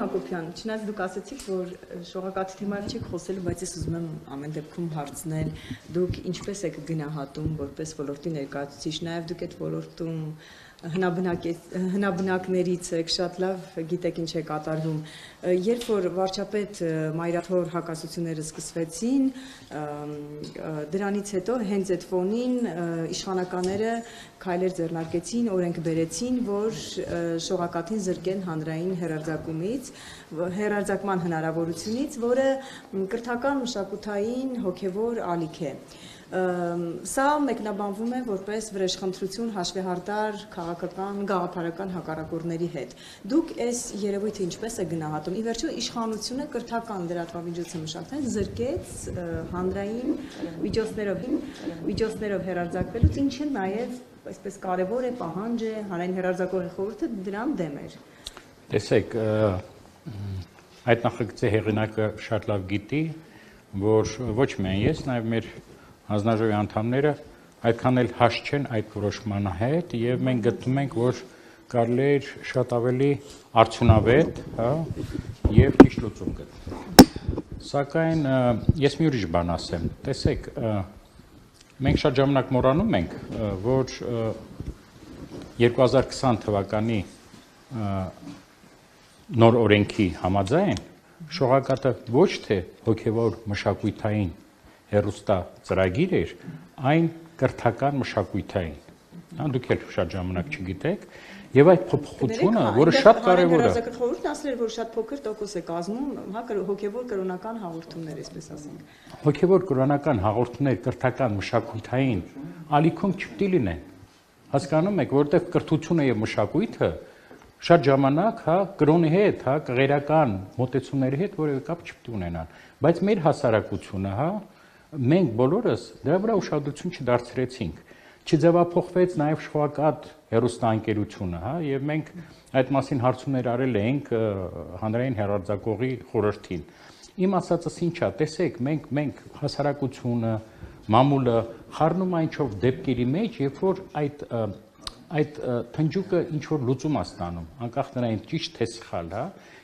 Հակոբյան, չնայած դուք ասացիք, որ շողակաթի թեմայով չեք խոսել, բայց ես ուզում եմ ամեն դեպքում հարցնել, դուք ինչպես եք գնահատում որպես ոլորտի ներկայացուցիչ, նաև դուք այդ ոլորտում հնաբնակներից եք, շատ լավ գիտեք ինչ է կատարվում, երբ որ վարչապետ Մայրաթոր հակասությունները սկսվեցին, դրանից հետո հենց այդ ֆոնին իշխանականները քայլեր ձեռնարկեցին, օրենք բերեցին, որ շողակաթին զրկեն հանրային հեռարձակման հնարավորությունից, որը կրթական մշակութային հոգևոր ալիք է։ Սա մեկնաբանվում է որպես վրեժխնդրություն հաշվեհարդար քաղաքական, գաղափարական հակառակորդների հետ։ Դուք այս երևույթը ինչպես է գնահատում։ Ի վերջո իշխանությունը կրթական լրատվամիջոցը մշակութային զրկեց հանրային միջոցներով հեռարձակվելուց, ինչը նաև այսպես կարևոր է, պահանջ է, հանրային հեռարձակողի խորհուրդը դրան դեմ էր։ Տեսեք, այդ նախագծի հեղինակը շատ լավ գիտի, որ ոչ միայն ես, նաև մեր հանձնաժողովի անդամները այդքան էլ հաշ չեն այդ որոշման հետ եւ մենք գտնում ենք, որ կարելի է շատ ավելի արդյունավետ, եւ ճիշտ լուծում գտնել։ Սակայն ես մի ուրիշ բան ասեմ։ Տեսեք, մենք շատ ժամանակ մոռանում ենք, որ 2020 թվականի նոր օրենքի համաձայն շողակաթը ոչ թե հոգևոր մշակութային հերոստա ծրագիր էր, այն կրթական մշակութային։ Դուք էլ շատ ժամանակ չգիտեք, եւ այդ փոփոխությունը, որը շատ կարեւոր է։ Խորհուրդն ասել էր, որ շատ փոքր տոկոս է կազմում հոգևոր կրոնական հաղորդումներ, այսպես ասենք։ Հոգևոր կրոնական հաղորդումներ կրթական մշակութային ալիքում չպետք է լինեն։ Հասկանում եք, որովհետեւ կրթությունը եւ մշակույթը շատ ժամանակ, կրոնի հետ, կղերական մոտեցումների հետ որևէ կապ չպետք է ունենան, բայց մեր հասարակությունը, մենք բոլորս դրա վրա ուշադրություն չդարձրեցինք, չձևափոխվեց նաև շողակաթ հեռուստաընկերությունը, եւ մենք այդ մասին հարցումներ արել ենք հանրային հեռարձակողի խորհրդին։ Իմ ասածս ինչա, տեսեք, մենք հասարակությունը, մամուլը խառնում այն ինչ-որ դեպքերի մեջ, երբ որ այդ թնջուկը ինչ-որ լուծում է ստանում, անկախ նրանից ճիշտ թե սխալ,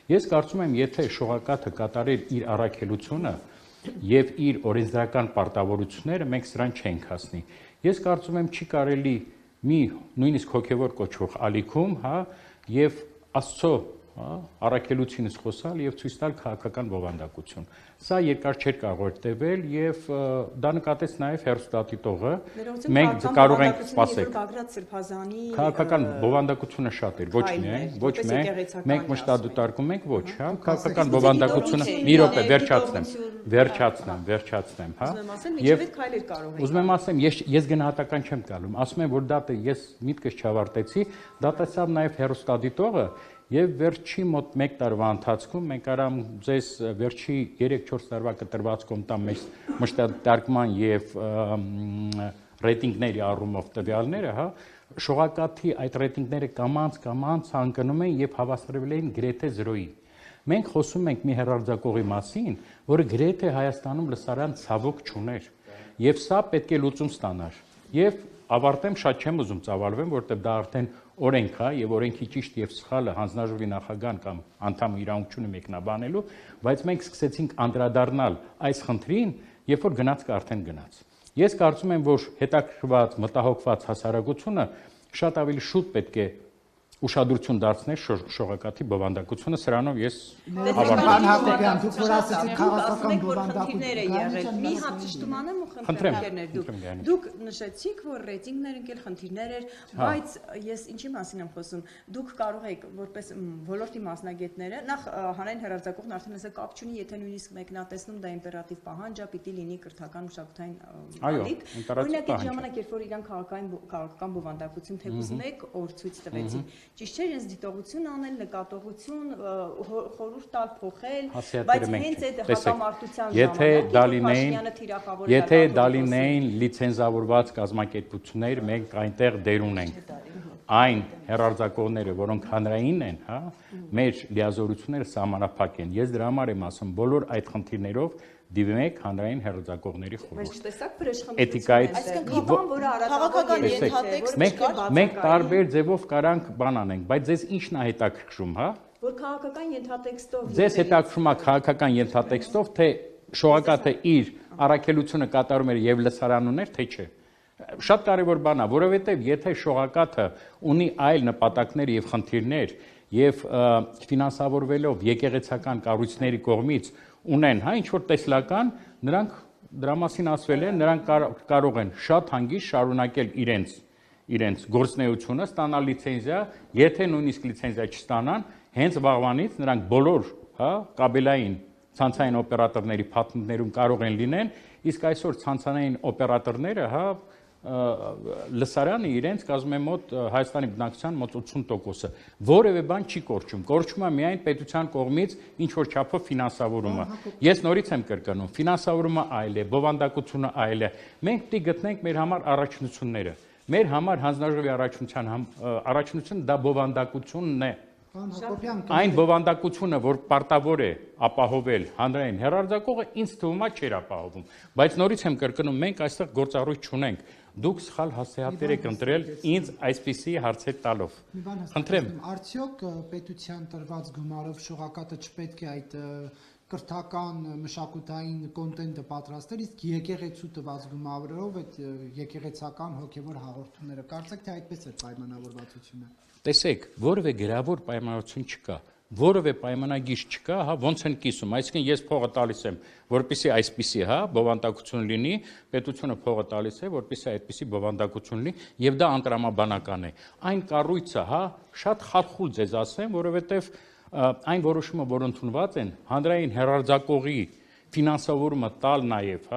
Ես կարծում եմ, եթե շողակաթը կատարեր իր առաքելությունը եւ իր օրենսդրական պարտավորությունները, մենք սրան չենք հասնի։ Ես կարծում եմ, չի կարելի մի նույնիսկ հոգեվոր կոչվող ալիքում, եւ Աստծո առաքելությունից խոսալ եւ ցույց տալ քաղաքական բովանդակություն։ Սա երկար չէր կարող տևել եւ դա նկատեց նաեւ հերոստատիտողը։ Մենք կարող ենք սպասել։ Քաղաքական բովանդակությունը շատ էր, ոչ միայն, մենք մշտադիտարկում ենք, ոչ, քաղաքական բովանդակությունը, մի րոպե, վերջացնեմ, Եվ ուզում եմ ասեմ, ես գնահատական չեմ տալու, ասում եմ, որ դա ես միտքս չավարտեցի, դա տեսավ նաեւ հերոստատիտողը Եվ վերջի մոտ 1 տարվա ընթացքում մենք արամ ձեզ վերջի 3-4 տարվա կտրվածքում տամ մեր մշտադիտարկման եւ ռեյտինգների առումով տվյալները, շողակաթի այդ ռեյտինգները կամաց հանգնում են եւ հավասարվել են գրեթե 0-ի։ Մենք խոսում ենք մի հեռարձակողի մասին, որը գրեթե Հայաստանում լսարան ցավոք չուներ, եւ սա պետք է լուծում ստանար։ Եվ ավարտեմ, շատ չեմ ուզում ծավալվեմ, որտեղ դա արդեն օրենք է եւ օրենքի ճիշտ եւ սխալը հանձնաժողովի նախագահան կամ անդամը իրավունք չունի մեկնաբանելու, բայց մենք սկսեցինք անդրադառնալ այս խնդրին, երբ որ գնացքը արդեն գնաց։ Ես կարծում եմ, որ հետաքրքրված, մտահոգված հասարակությունը շատ ավելի շուտ պետք է ուշադրություն դարձնել շողակաթի բովանդակությունը, սրանով ես Պարոն Հակոբյան, դուք որ ասեցիք քաղաքական բովանդակություններ է եղել։ Մի հատ ճշտումանեմ ու խնդիրներ դուք նշեցիք, որ ռեյտինգներ ընկել խնդիրներ էր, բայց ես ինչի մասին եմ խոսում։ Դուք կարող եք որպես ոլորտի մասնագետները, նախ հանրային հեռարձակողն արդեն ասա կապ չունի, եթե նույնիսկ մեկնատեսնում դա իմպերատիվ պահանջ է, պիտի լինի կրթական մշակութային ալիք։ Օրինակ այդ ժամանակ, երբ որ իրան քաղաքական բովանդակություն թեկուզ 1 օր ցույց տվեցին, ճիշտ չէ, ես դիտողություն անել, նկատողություն, խորհուրդ տալ, փոխել, բայց հենց այդ հակամարտության ժամանակ, եթե դա լինեին լիցենզավորված կազմակերպություններ, մենք այնտեղ դեր ունենք։ Այն հեռարձակողները, որոնք հանրային են, մեր լիազորությունները սահմանափակ են։ Ես դրա համար եմ ասում, բոլոր այդ խնդիրներով դիմեք հանրային հեռարձակողների խորհուրդ։ Էթիկայից մենք տարբեր ձևով կարանք բան անենք, բայց ձեզ ի՞նչն է հետաքրքրում, որ քաղաքական ենթատեքստով Ձեզ հետաքրքրում է քաղաքական ենթատեքստով, թե շողակաթը իր առաքելությունը կատարում էր եւ լսարան ուներ, թե չէ։ Շատ կարևոր բան է, որովհետեւ եթե շողակաթը ունի այլ նպատակներ եւ խնդիրներ եւ ֆինանսավորվելով եկեղեցական կառույցների կողմից ունեն, ինչ որ տեսլական, նրանք դրա մասին ասվել է, նրանք կարող են շատ հանգիստ շարունակել իրենց գործունեությունը, ստանալ լիցենզիա, եթե նույնիսկ լիցենզիա չստանան, հենց վաղվանից նրանք բոլոր, կաբելային ցանցային օպերատորների փաթեթներում կարող են լինեն, իսկ այսօր ցանցային օպերատորները, լսարանը իրենց կազմում է մոտ Հայաստանի բնակչության մոտ 80%-ը, որևէ բան չի կորչում, կորչում է միայն պետության կողմից ինչ որ չափով ֆինանսավորումը։ Ես նորից եմ կրկնում, ֆինանսավորումը այլ է, բովանդակությունը այլ է։ Մենք պետք է գտնենք մեր համար առաջնությունները։ Մեր համար հանձնաժողովի առաջնությունը դա բովանդակությունն է։ Այն բովանդակությունը, որ պարտավոր է ապահովել հանրային հեռարձակողը, ինձ թվում է չէր ապահովում, բայց նորից եմ կրկնում, մենք այստեղ գործառույթ չունենք, դուք սխալ հասցեատեր եք ընտրել ինձ այսպիսի հարցեր տալով։ Խնդրեմ, արդյոք պետության տրված գումարով շողակաթը չպետք է այդ կրթական մշակութային կոնտենտը պատրաստել, իսկ եկեղեցու տված գումարով այդ եկեղեցական հոգևոր հաղորդումները, կարծեք թե այդպես է պայմանավորվածությունը։ Տեսեք, որևէ գրավոր պայմանավորություն չկա, որևէ պայմանագիր չկա, ոնց են կիսում, այսինքն ես փողը տալիս եմ, որպեսզի այսպիսի, բովանդակություն լինի, պետությունը փողը տալիս է, որպեսզի այդպիսի բովանդակություն լինի, եւ դա անտրամաբանական է։ Այն կառույցը, շատ խալխուլ ձեզ ասեմ, որովհետեւ այն որոշումը, որ ընդունված են, հանրային հեռարձակողի ֆինանսավորումը տալ նաեւ,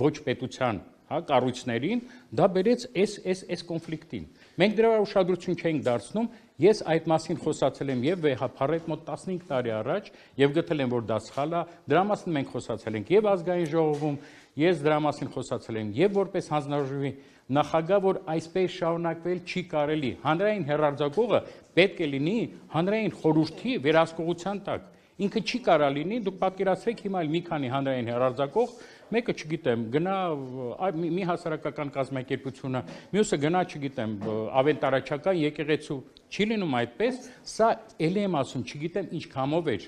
ոչ պետության կառույցներին, դա բերեց այս կոնֆլիկտին։ Մենք դրա ուշադրություն չենք դարձնում, ես այդ մասին խոսացել եմ եւ վեհափառետ մոտ 15 տարի առաջ եւ գտել եմ, որ դա սխալ է, դրա մասին մենք խոսացել ենք եւ ազգային ժողովում, ես դրա մասին խոսացել եմ եւ որպես հանձնաժողովի նախագահ, որ այսպես շարունակվել չի կարելի։ Հանրային հեռարձակողը պետք է լինի հանրային խորհրդի վերահսկողության տակ։ Ինքը չի կարա լինի, դուք պատկերացրեք հիմա մի քանի հանրային հեռարձակող, մեկը չգիտեմ, գնա մի հասարակական կազմակերպությունը, մյուսը գնա, չգիտեմ, ավետարաչական եկեղեցու, չի լինում այդպես, սա ելի եմ ասում, չգիտեմ ինչ կամով էր,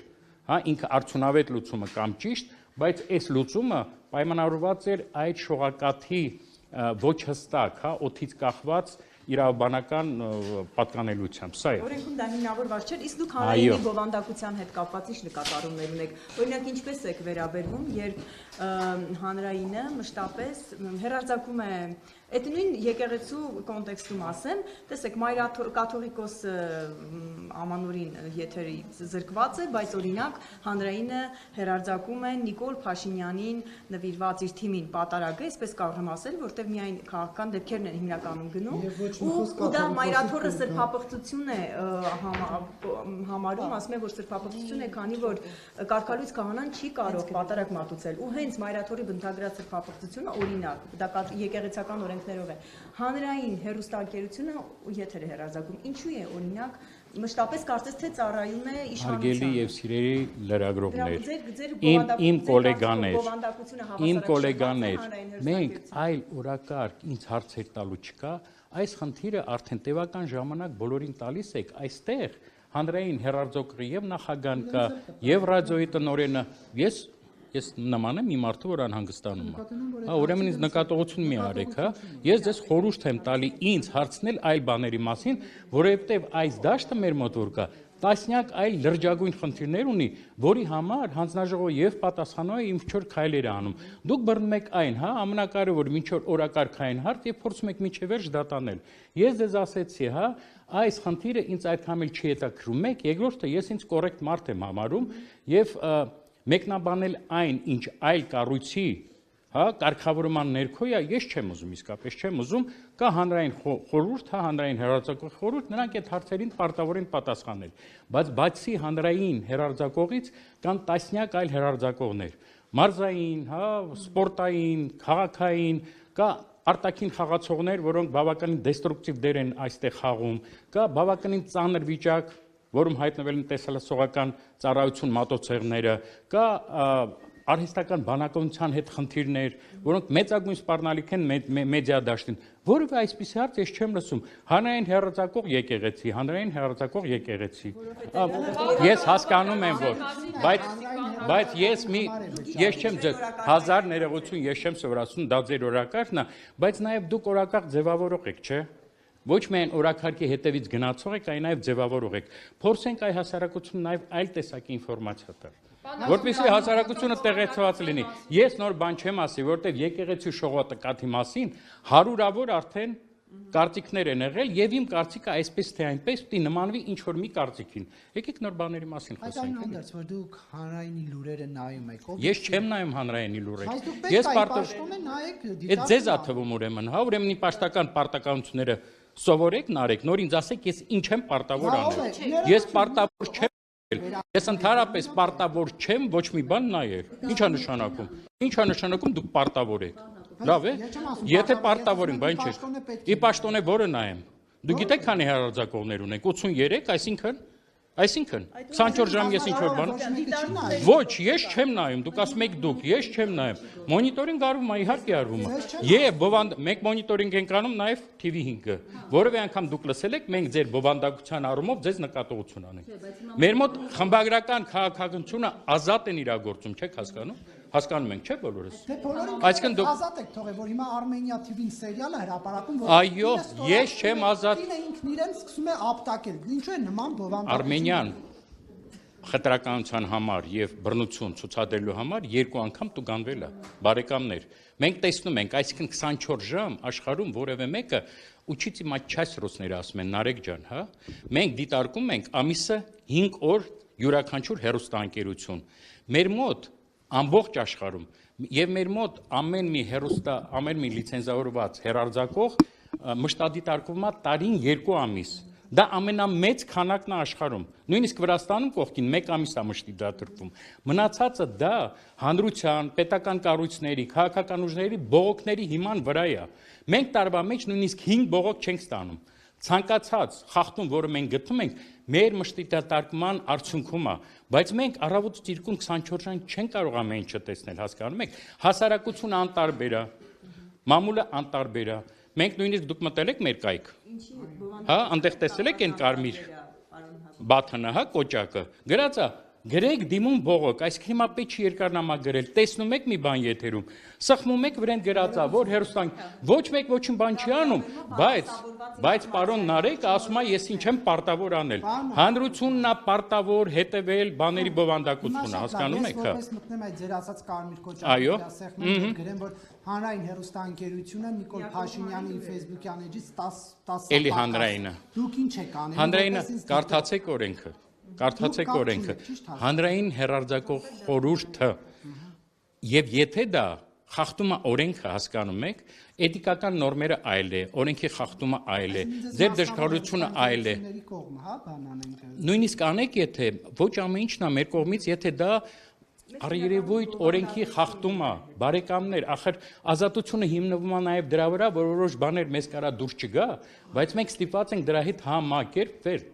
ինքը արդյունավետ լուծումը կամ ճիշտ, բայց այս լուծումը պայմանավորված էր այդ շողակաթի ոչ հստակ, օդից կախված իրավաբանական պատկանելությամբ, սա է։ Օրենքում դա հիմնավորված չէր, իսկ դուք հանրային բովանդակության հետ կապված ինչ նկատառումներ ունեք։ Օրինակ, ինչպես եք վերաբերվում, երբ հանրայինը մշտապես հեռարձակում է այդ նույն եկեղեցու կոնտեքստում ասեմ, տեսեք, կաթողիկոս ամանորին եթերից զրկված է, բայց օրինակ հանրայինը հեռարձակում է Նիկոլ Փաշինյանին նվիրված իր թիմին պատարագը, այսպես կարող եմ ասել, որտեղ միայն քաղաքական դեպքերն են հիմնականում գնում, ու դա մայրաթորը սրբապղծություն է համարում, ասում է, որ սրբապղծություն է, քանի որ կարգալույց քահանան չի կարող պատարագ մատուցել, ու հենց մայրաթորի բնութագրած սրբապղծությունը օրինակ, դա եկեղեցական օրենքներով է, հանրային հեռուստաընկերությունը եթեր է հեռարձակում, ինչու է օրինակ մշտապես կարծես թե ծառայում է իշխանության։ Հարգելի եւ սիրելի լրագրողներ, իմ գոլեգաներ, մենք այլ օրակարգ ինձ հարցեր տալու չկա, այս խնդիրը արդեն տևական ժամանակ բոլորին տալիս եք, այստեղ հանրային հեռարձակողի եւ նախագահան կա եւ ռադիոյի տնօրենը, ես նման եմ մի մարդու, որ անհանգստանում է։ Ուրեմն ինձ նկատողություն մի արեք, ես ձեզ խորհուրդ եմ տալի ինձ հարցնել այլ բաների մասին, որովհետև այս դաշտը մեր մոտ որ կա, տասնյակ այլ լրջագույն խնդիրներ ունի, որի համար հանձնաժողովը եւ պատասխանողը ինչ որ քայլեր է անում։ Դուք բռնում եք այն, ամենակարևոր ինչ որ օրակարգային հարց եւ փորձում եք միջև վերջ դատանել։ Ես ձեզ ասեցի, այս խնդիրը ինձ այդքան էլ չի հետաքրում։ Մեկ, երկրորդը ես ինձ կոռեկտ մարդ եմ համարում եւ մեկնաբանել այն, ինչ այլ կառույցի, կարգավորման ներքո է, ես չեմ ուզում, իսկապես չեմ ուզում, կա հանրային խորհուրդ, հանրային հեռարձակող խորհուրդ, նրանք այդ հարցերին պարտավոր են պատասխանել, բայց բացի հանրային հեռարձակողից կան տասնյակ այլ հեռարձակողներ, մարզային, սպորտային, քաղաքային, կա արտաքին խաղացողներ, որոնք բավականին դեստրուկտիվ դեր են այստեղ խաղում, կա բավականին ծանր վիճակ, որում հայտնվել են տեսահոլովակական ծառայություն մատուցողները, կա արհեստական բանականության հետ խնդիրներ, որոնք մեծագույն սպառնալիք են մեդիա դաշտին։ Որևէ այսպիսի հարց ես չեմ լսում։ Հանրային հեռարձակող եկեղեցի։ Ես հասկանում եմ, որ բայց ես չեմ ձեր 1000 ներողություն, ես չեմ սովորացնում, դա ձեր օրակարգն է, բայց նաև դուք օրակարգ ձևավորող եք, չէ՞։ Ոչ միայն օրակարգի հետևից գնացող եք, այլ նաև ձևավորող եք։ Փորձենք այ հասարակությունը նաև այլ տեսակի ինֆորմացիա տալ։ Որպեսզի հասարակությունը տեղեկացված լինի։ Ես նոր բան չեմ ասի, որտեղ եկեղեցի շողոտկաթի մասին հարյուրավոր արդեն կարծիքներ են եղել եւ իմ կարծիքը այսպես թե այնպես պիտի նմանվի ինչ որ մի կարծիքին։ Եկեք նոր բաների մասին խոսենք։ Այդ այնուհանդերձ որ դուք հանրայինի լուրերը նայում եք, ես չեմ նայում հանրայինի լուրերը։ Ես պարտադիր նայեք դիտակ։ Այդ ձեզ է թվում ուրեմն, հա, ուրեմն պաշտական պարտականությունները սովորեք, նարեք, նորին ասեք, ես ինչ եմ պարտավոր անել։ Ես պարտավոր չեմ։ Ես ընդհանրապես պարտավոր չեմ ոչ մի բան նայել։ Ի՞նչ է նշանակում։ Ի՞նչ է նշանակում դուք պարտավոր եք։ Լավ է։ Եթե պարտավոր ենք, բան չէ։ Ի պաշտոնե որը նայեմ։ Դուք գիտեք քանի հեռարձակողներ ունենք, 83, այսինքն 24 ժամ ես ինչ որ բան։ Ոչ, ես չեմ նայում, դուք ասում եք դուք, ես չեմ նայում։ Մոնիտորինգ արվում է, իհարկե արվում է։ Եվ մեկ մոնիտորինգ ենք անում նաև TV5-ը։ Որևէ անգամ դուք լսել եք, մենք ձեր բովանդակության առումով ձեզ նկատողություն անենք։ Մեր մոտ խմբագրական քաղաքականությունը ազատ են իրագործում, չեք հասկանում։ Հասկանում ենք, չէ՞ բոլորս։ Այսինքն դուք ազատ եք թողել, որ հիմա Armenia TV-ն սերիալը հրապարակում, որ այո, ես չեմ ազատ։ Ինքն իրեն սկսում է ապտակել։ Ինչու է նման բովանդակ։ Արմենիան խտրականության համար եւ բռնություն ցուցադրելու համար երկու անգամ տուգանվել է, բարեկամներ։ Մենք տեսնում ենք, այսինքն 24 ժամ աշխարհում որևէ մեկը ուչից իմաց չայս ռուսները ասում են Նարեկ ջան, հա։ Մենք դիտարկում ենք ամիսը 5 օր յուրաքանչյուր հեռուստաընկերություն։ Մեր մոտ ամբողջ աշխարհում եւ մեր մոտ ամեն մի լիցենզավորված հեռարձակող մշտադիտարկվում է տարին 2 ամիս։ Դա ամենամեծ քանակն է աշխարհում։ Նույնիսկ Վրաստանում կողքին 1 ամիս է մշտի դատարկվում։ Մնացածը դա հանրության, պետական կառույցների, քաղաքական ուժերի բողոքների հիման վրա է։ Մենք տարվա մեջ նույնիսկ 5 բողոք չենք ստանում։ Ցանկացած խախտում, որը մենք գտնում ենք, մեր մշտի դատարկման արդյունքում է, բայց մենք առավոտ 24 ժամ չենք կարող ամեն ինչը տեսնել, հասկանում եք։ Հասարակությունը անտարբեր է, մամուլը անտարբեր է։ Մենք նույնիսկ դուք մտել եք մեր կայք։ Հա, այնտեղ տեսել եք այն կարմիր բաթանը, հա, կոճակը։ Գրած է, գրեք դիմում բողոք, այսինքն հիմա պետք չի երկարնամա գրել։ Տեսնում եք մի բան եթերում, սխմում եք վրան գրած է, որ հերոստան ոչ մեկ ոչինչ բան չի անում, բայց պարոն Նարեկը ասում է, ես ինչ եմ պարտավոր անել։ Հանրությունն է պարտավոր հետևել բաների բովանդակությունը, հասկանում եք, հա։ Ես մտնեմ այդ ձեր ասած կարմիր կոճակը, գրեմ, որ հանրային հեռուստաընկերությունը Նիկոլ Փաշինյանի Facebook-յան էջից 10 էլի հանրայինը։ Դուք ինչ եք անում։ Հանրայինը կարդացեք օրենքը։ Կարդացեք օրենքը, հանրային հեռարձակող խորհուրդը, եւ եթե դա խախտում է օրենքը, հասկանում եք, էթիկական նորմերը այլ է, օրենքի խախտումը այլ է, ձեր դժգոհությունը այլ է։ Նույնիսկ անեք, եթե ոչ ամեն ինչն է մեր կողմից, եթե դա առերևույթ օրենքի խախտում է, բարեկամներ, ախր ազատությունը հիմնվում է նաեւ դրա վրա, որ որոշ բաներ մեզ կարա դուրս չգա, բայց մենք ստիպված ենք դրա հետ համակերպվել։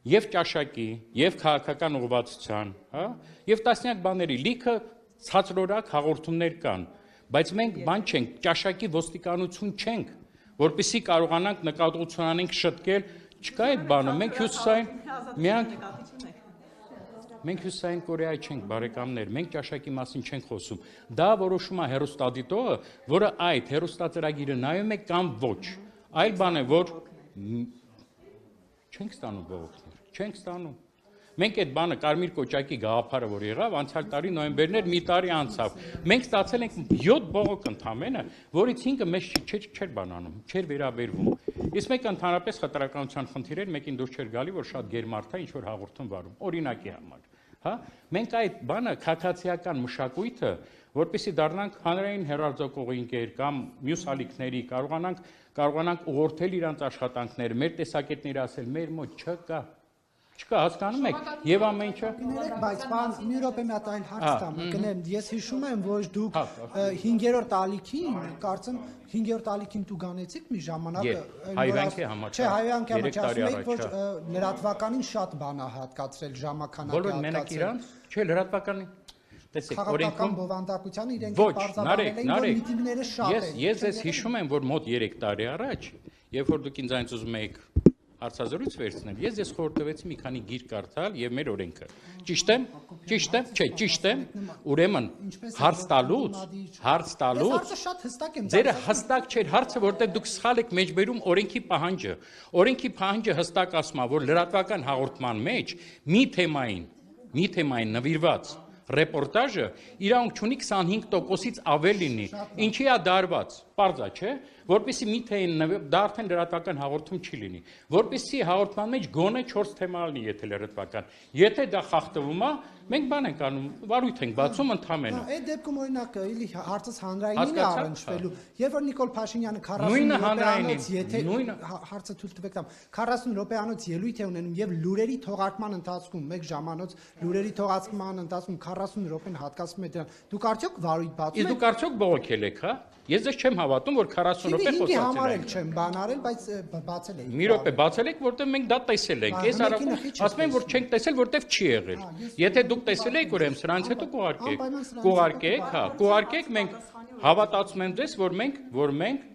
Եվ ճաշակի, եւ քաղաքական ուղղվածության, հա, եւ տասնյակ բաների լիքը ցածրորակ հաղորդումներ կան, բայց մենք բան չենք, ճաշակի ոստիկանություն չենք, որպեսզի կարողանանք նկատողություն անենք շտկել, չկա այդ բանը, մենք հյուսային Կորեայի չենք, բարեկամներ, մենք ճաշակի մասին չենք խոսում, դա որոշում է հեռուստադիտողը, որը այդ հեռուստածրագիրը նայում է կամ ոչ, այլ բան է, որ չենք ստանում բողոքներ, չենք ստանում։ Մենք այդ բանը կարմիր կոճակի գաղափարը, որ եղավ, անցյալ տարի նոյեմբերն էր, մի տարի անցավ։ Մենք ստացել ենք 7 բողոք ընդամենը, որից 5-ը մեզ չէր բանանում, չէր վերաբերվում։ Իսկ մեկ ընդհանրապես խտրականության խնդիր էր, մեկին դուրս չէր գալի, որ շատ գերմարդ է, ինչ որ հաղորդում վարում, օրինակի համար, հա։ Մենք այդ բանը քաղաքացիական մշակույթը, որպեսզի դառնանք հանրային հեռարձակողի ընկեր կամ մյուս ալիքների, կարողանանք ուղղորդել իրանց աշխատանքները, մեր տեսակետները ասել, մեր մոտ չկա, հասկանում եք, եւ ամեն ինչը։ Բայց բան մի րոպե մի հատ այլ հարց տամ, կնեմ, ես հիշում եմ, որ դուք 5-րդ ալիքին, կարծեմ 5-րդ ալիքին տուգանեցիք մի ժամանակ, Հայվանքի համար։ Չէ, Հայվանքի համար, ասում եք, որ լրատվականին շատ բան է հատկացրել ժամանակը։ Բոլոր մենակ իրանց, չէ, լրատվականին Քաղաքական բովանդակության իրենք բարձրացնել են, որ միտինգները շատ են։ Ես ձեզ հիշում եմ, որ մոտ 3 տարի առաջ, երբ որ դուք ինձ այնց ուզում եք հարցազրույց վերցնել, ես խորհուրդ տվեցի մի քանի գիր կարդալ եւ մեր օրենքը։ Ճիշտ եմ, չէ, ճիշտ եմ։ Ուրեմն հարց տալուց Հարցը շատ հստակ եմ։ Ձերը հստակ չէր հարցը, որտեղ դուք սխալ եք մեջբերում օրենքի պահանջը։ Օրենքի պահանջը հստակ ասում է, որ լրատվական հաղորդման մեջ մի թեմային նվիրված ռեպորտաժը իրավունք ունի 25%-ից ավել լինի։ Ինչի է դարված, պարզ է, չէ՞, որպեսզի մի թեին դա արդեն լրատվական հաղորդում չի լինի, որպեսզի հաղորդման մեջ գոնե 4 թեմա լինի, եթե լրատվական։ Եթե դա խախտվում է, մենք բան ենք անում, վարույթ ենք բացում ընդհանրապես։ Այդ դեպքում օրինակ էլի հարցս հանրայինին է առնչվելու։ Երբ որ Նիկոլ Փաշինյանը 40 րոպեանոց, եթե հարցը թույլ տվեք տամ, 40 րոպեանոց ելույթ է ունենում եւ լուրերի թողարկման ընթացքում 1 ժամանոց լուրերի թողարկման ընթացքում 40 րոպեն հատկացվում է դրան։ Դուք արդյոք վարույթ բացում եք։ Իսկ դուք արդյոք բողոքել եք, հա։ Ես ձեզ չեմ հավատում, որ 40 րոպե խոսացել եք։ Համար էլ չեմ բան արել, բայց բացել եք։ Մի րոպե բացել եք, որտեղ մենք դա տեսել ենք։ Ես ասում եմ, որ չենք տեսել, որտեղ չի եղել։ Եթե դուք տեսել եք, ուրեմն սրանից հետո կուղարկեք, հա, կուղարկեք, մենք հավատացում եմ ձեզ, որ մենք,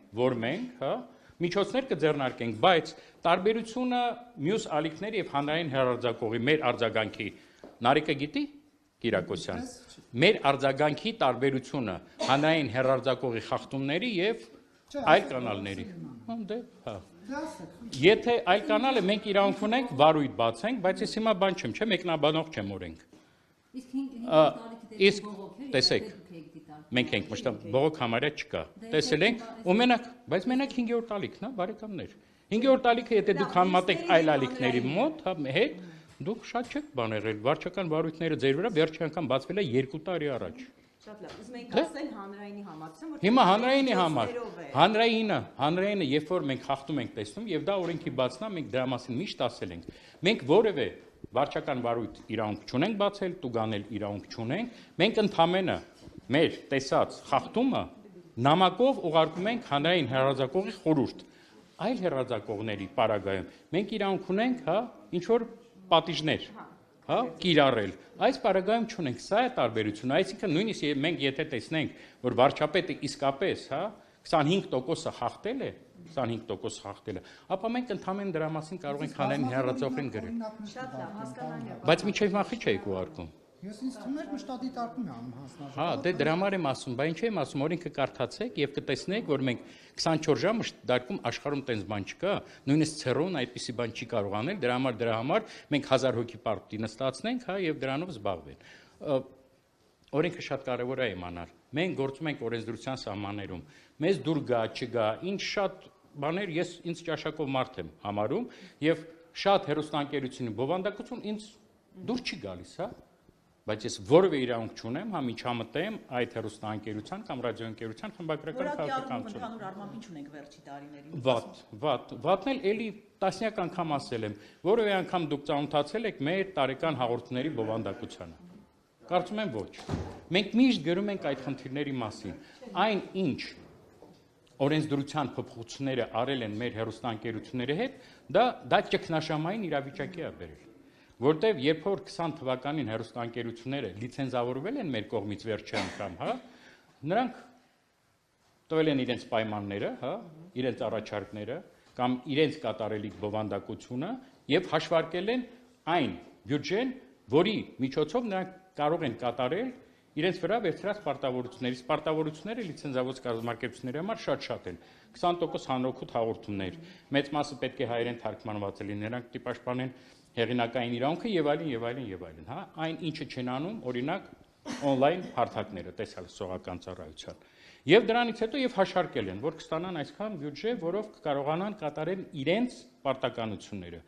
հա, միջոցներ կձեռնարկենք, բայց տարբերությունը մյուս ալիքների եւ հանրային հեռարձակողի մեր արձագանքի Նարեկը գիտի Կիրակոսյան մեր արձագանքի տարբերությունը հանրային հեռարձակողի խախտումների եւ այլ կանալների հա եթե այլ կանալը մենք իրավունք ունենք վարույթ բացենք բայց ես հիմա բան չեմ չէ մեկնաբանող չեմ օրենք իսկ տեսեք մենք ենք մշտամ բողոք համարյա չկա տեսել ենք ու բայց մենակ 5-րդ ալիքն է բարեկամներ 5-րդ ալիքը եթե դուք համատեք այլ ալիքների մոտ հետ դուք շատ չեք բան եղել, վարչական վարույթները ձեր վրա վերջի անգամ բացվել է 2 տարի առաջ։ Շատ լավ, ուզում ենք ասել հանրայինի համացում, որ հիմա հանրայինի համար, հանրայինը, երբ որ մենք խախտում ենք տեսնում եւ դա օրենքի բացն է, մենք դրա մասին միշտ ասել ենք։ Մենք որևէ վարչական վարույթ իրավունք չունենք բացել, տուգանել իրավունք չունենք, մենք ընդհանրապես մեր տեսած խախտումը նամակով ուղարկում ենք հանրային հեռարձակողի խորհուրդ։ Այլ հեռարձակողների պարագայում մենք իրավունք ունենք, հա, ինչ որ պատիժներ, հա, կիրառել։ Այս պարագայում չունենք, սա է տարբերությունը, այսինքն նույնիսկ մենք եթե տեսնենք, որ վարչապետը իսկապես, հա, 25%-ը խախտել է, 25% խախտել է, ապա մենք ընդհանրեն դրա մասին կարող ենք հանրային հեռարձակողին գրել։ Շատ լավ, հասկանալի է։ Բայց միջև մախի չէ ուղարկում։ Ես ինձ թվում է մշտադիտարկում է անում հանձնաժողովը։ Հա, դե դրա համար եմ ասում, բայց ինչ եմ ասում, օրենքը կարդացեք եւ կտեսնեք, որ մենք 24 ժամ մշտադիտարկում աշխարհում տենց բան չկա, նույնիսկ ցերոն այդպիսի բան չի կարող անել, դրա համար մենք 1000 հոգի պարտի նստացնենք, հա, եւ դրանով զբաղվեն։ Օրենքը շատ կարեւոր է իմանալ։ Մենք գործում ենք օրենսդրության սահմաններում։ Մեզ դուր գա, չգա, ինչ շատ բաներ ես ինձ ճաշակով մարդ եմ համարում եւ շատ հերոստանգերությունի բովանդակություն ինձ դուր չի գալիս, հա։ Բայց ես որևէ իրավունք չունեմ, հա միջամտեմ այդ հեռուստաընկերության կամ ռադիոընկերության խմբագրական քաղաքականություն։ Ընդհանուր առմամբ ինչ ունենք վերջի տարիներին։ Վատն էլ էլի տասնյակ անգամ ասել եմ, որևէ անգամ դուք ծանոթացել եք մեր տարեկան հաղորդումների բովանդակությանը։ Կարծում եմ ոչ։ Մենք միշտ գրում ենք այդ խնդիրների մասին։ Այն ինչ օրենսդրության փոփոխությունները արել են մեր հեռուստաընկերությունների հետ, դա ճգնաժամային իրավիճակի է բերել։ Որտեվ երբ որ 20 թվականին հեռուստաընկերությունները լիցենզավորվել են մեր կողմից վերջի անգամ, հա, նրանք տվել են իրենց պայմանները, հա, իրենց առաջարկները կամ իրենց կատարելիք բովանդակությունը եւ հաշվարկել են այն բյուջեն, որի միջոցով նրանք կարող են կատարել իրենց վրա վերցրած պարտավորությունները լիցենզավորված կազմակերպությունների համար շատ են 20% հանրօգուտ հաղորդումներ մեծ մասը պետք է հայերեն թարգմանված լինի նրանք պիտի պաշտպանեն հեղինակային իրավունքը եւ այլն, հա, այն ինչը չեն անում, օրինակ on-line հարթակները, տեսալ սողական ծառայության։ Եվ դրանից հետո եւ հաշարկել են, որ կստանան այսքան բյուջե, որով կկարողանան կատարել իրենց պարտականությունները։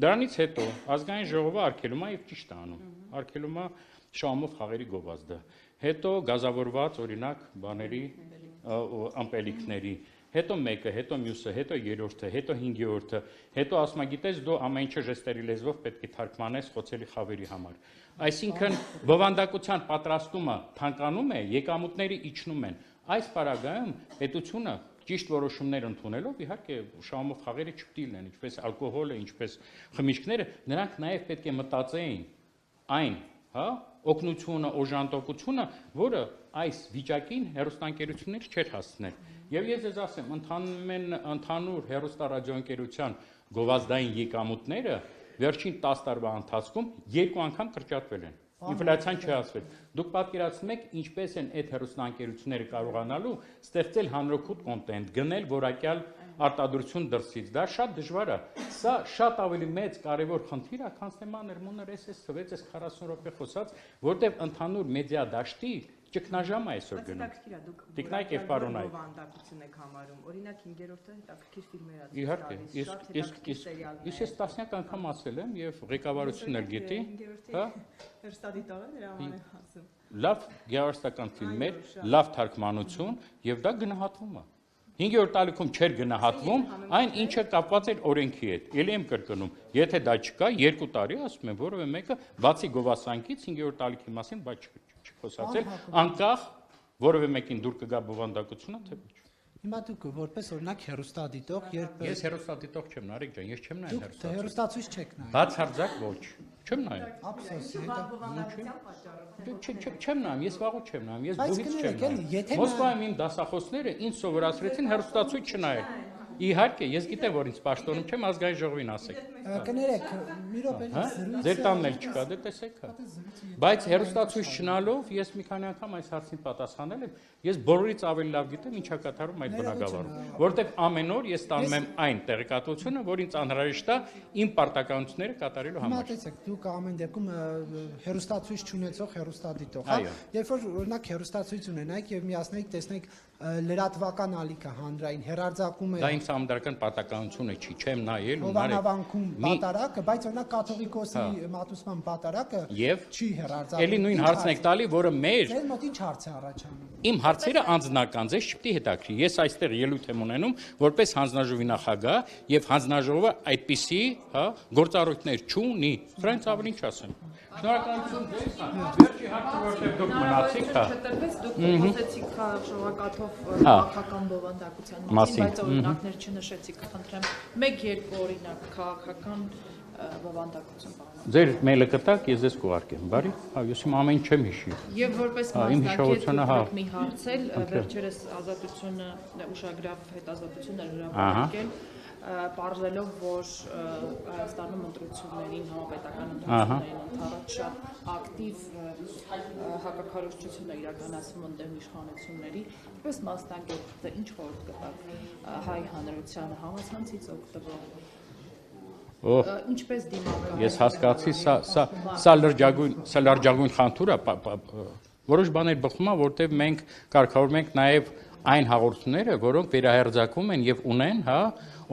Դրանից հետո ազգային ժողովը արգելում է եւ ճիշտ է անում։ Արգելում է շահումով խաղերի գովազդը։ Հետո գազավորված օրինակ բաների ամպելիքների հետո մեկը, հետո մյուսը, հետո երրորդը, հետո 5-րդը, հետո ասում գիտես դու ամեն ինչը ժեստերի լեզվով պետք է թարգմանես խոցելի խավերի համար։ Այսինքն բովանդակության պատրաստումը թանկանում է, եկամուտները իջնում են։ Այս պարագայում պետությունը ճիշտ որոշումներ ընդունելով, իհարկե շահումով խաղերը չպետք է լինեն, ինչպես ալկոհոլը, ինչպես խմիչքները, նրանք նաև պետք է մտածեին այն հա, օգնությունը, օժանդակությունը, որը այս վիճակին հեռուստաընկերությունները չէր հասցնել։ Եվ ես ձեզ ասեմ, ընդհանուր հեռուստարադիոընկերության գովազդային եկամուտները վերջին 10 տարվա ընթացքում 2 անգամ կրճատվել են։ Ինֆլյացիան չի հասվել։ Դուք պատկերացնում եք, ինչպես են այդ հեռուստաընկերությունները կարողանալու ստեղծել հանրօգուտ կոնտենտ, գնել որակյալ արտադրություն դրսից։ Դա շատ դժվար է։ Սա շատ ավելի մեծ կարևոր խնդիր է, քան թեման Մոններ SS թվեց այս 40 րոպե խոսած, որտեղ ընդհանուր մեդիա դաշտի ճգնաժամ է այսօր գնում։ Տիկնայք եւ պարոնայք։ Բովանդակություն եք համարում։ Օրինակ 5-րդը հետաքրքիր ֆիլմեր է։ Իհարկե, ես տասնյակ անգամ ասել եմ եւ ղեկավարությունն էլ գիտի, հա։ Հերստադիտողը դրա համար եմ ասում։ Լավ գեղարվեստական ֆիլմեր, լավ թարգմանություն եւ դա գնահատվում է։ 5-րդ տարիքում չէր գնահատվում այն ինչը կապված էր օրենքի հետ։ Ելի եմ կրկնում, եթե դա չկա, 2 տարի ասում եմ, որովե մեկը բացի գովասանքից 5-րդ տարիքի մասին բաց չխոսացել, անկախ որովե մեկին դուր կգա բովանդակությունը, թե ոչ։ Հիմա դուք որպես օրինակ հեռուստադիտող, երբ Ես հեռուստադիտող չեմ, Նարեկ ջան, ես չեմ նայել դուք հեռուստացույց չեք նայում։ Բացարձակ ոչ։ Չեմ նայել։ Ափսոս, Չեմ նայում, ես վաղուց չեմ նայում, ես Բայց բուհից չեմ կներեք, նայում։ եթե Մոսկվայում իմ դասախոսները ինձ սովորացրեցին հեռուստացույց չնայել։ Իհարկե, ես գիտեմ, որ ինձ պաշտոնում չեմ ազգային ժողովին ասեք։ կներեք, մի րոպե զրույցը։ Ձեր տանն էլ չկա, դե տեսեք հա։ Բայց հեռուստացույց չնալով ես մի քանի անգամ այս հարցին պատասխանել եմ, ես բոլորից ավելի լավ գիտեմ ինչա կատարում այդ բնակավարում, որտեղ ամեն օր ես տանում եմ այն տեղեկատվությունը, որ ինձ անհրաժեշտ է իմ պարտականությունները կատարելու Հիմա համար։ տեսեք, դուք ամեն դեպքում հեռուստացույց չունեցող հեռուստադիտող, հա։ Երբ որ օրինակ հեռուստացույց ունենայիք եւ միացնեիք, տեսնեիք լրատվական ալիքը հանրային հերարձակում է։ Դա ինձ համադրական պարտականությունը չի, չեմ նայել ու Հովանավանքում պատարակը, բայց օրինակ կաթողիկոսի մատուցման պատարակը չի հերարձակվում։ Էլի նույն հարցն եք տալի, որը մեր Ձեր մոտ ինչ հարց է առաջանում։ Իմ հարցերը անձնական, ձեզ չպետք է հետաքրի։ Ես այստեղ ելույթ եմ ունենում որպես հանձնաժողովի նախագահ եւ հանձնաժողովը այդպիսի, հա, գործառույթներ չունի։ Դրանից ավելի ինչ ասեմ։ Շնորհակալություն ձեզ։ Վերջի հարցը որտեղ դուք մնացիք, հա։ Չտրվեց, դուք խոսեցիք քաղաքաթով քաղաքական բովանդակության մասին, բայց օրինակներ չնշեցիք, խնդրեմ, 1-2 օրինակ քաղաքական բովանդակություն բառը։ Ձեր մեյլը կտակ, ես ձեզ կուղարկեմ, բարի։ Հա, ես իմ ամեն չեմ հիշի։ Եվ որպես մասնակից մի հարցել, վերջերս ազատությունը ուշագրավ հետազոտություն էր հրապարակել, պարզելով, որ Հայաստանում ընտրություններին, համապետական ընտրություններին ընդառաջ շատ ակտիվ հակաքարոզչություն է իրականացվում ընդդեմ իշխանությունների, որպես մասնակից ինչ խորհուրդ կտաք հայ հանրությանը համացանցից օգտվող ինչպես դիմակայել։ Ես հասկացի, սա լրջագույն խնդիր է, որոշ բաներ բխում է, որտեղ մենք կարգավորում ենք նաև այն հաղորդումները, որոնք վերահերձակվում են եւ ունեն, հա,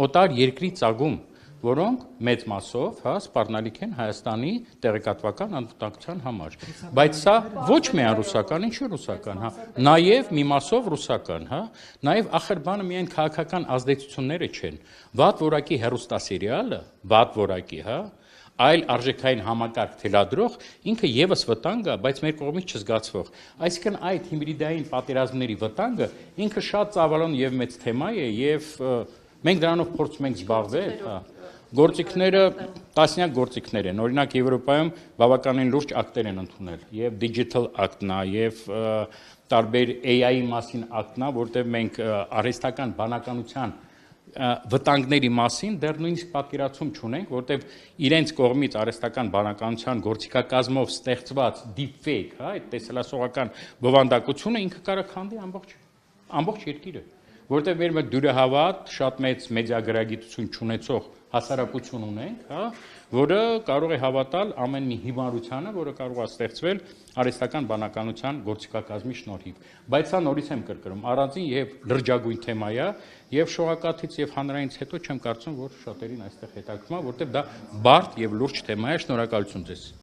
օտար երկրի ծագում, որոնք մեծ մասով, հա, սպառնալիք են Հայաստանի տեղեկատվական անվտանգության համար։ Բայց սա ոչ միայն ռուսական, ինչու ռուսական, հա, նաև մի մասով ռուսական, հա, նաև ախր բանը միայն քաղաքական ազդեցությունները չեն։ Վատ որակի հեռուստասերիալը, վատ որակի, հա, այլ արժեքային համակարգ թելադրող ինքը եւս վտանգ է, բայց մեր կողմից չզգացվող։ Այսինքն այդ հիբրիդային պատերազմների վտանգը ինքը շատ ծավալուն եւ մեծ թեմա է եւ մենք դրանով փորձում ենք զբաղվել, հա։ Գործիքները տասնյակ գործիքներ են։ Օրինակ Եվրոպայում բավականին լուրջ ակտեր են ընդունել, եւ Digital Act-ն է, եւ տարբեր AI-ի մասին ակտն է, որտեղ մենք արհեստական բանականության վտանգների մասին դեռ նույնիսկ պատկերացում չունենք, որտեղ իրենց կողմից արհեստական բանականության գործիքակազմով ստեղծված deepfake, հա, այդ տեսլասողական բովանդակությունը ինքը կարող քանդի ամբողջ երկիրը, որտեղ մեր մոտ դյուրահավատ շատ մեծ մեդիագրագիտություն չունեցող հասարակություն ունենք, հա, որը կարող է հավատալ ամեն մի հիմարությանը, որը կարող է ստեղծվել արհեստական բանականության գործիքակազմի շնորհիվ։ Բայց սա նորից եմ կրկնում, առանձին եւ լրջագույն թեմա է, եւ շողակաթից եւ հանրայինից հետո չեմ կարծում, որ շատերին այստեղ հետաքրքրում է, որտեղ դա բարդ եւ լուրջ թեմա է։ Շնորհակալություն ձեզ։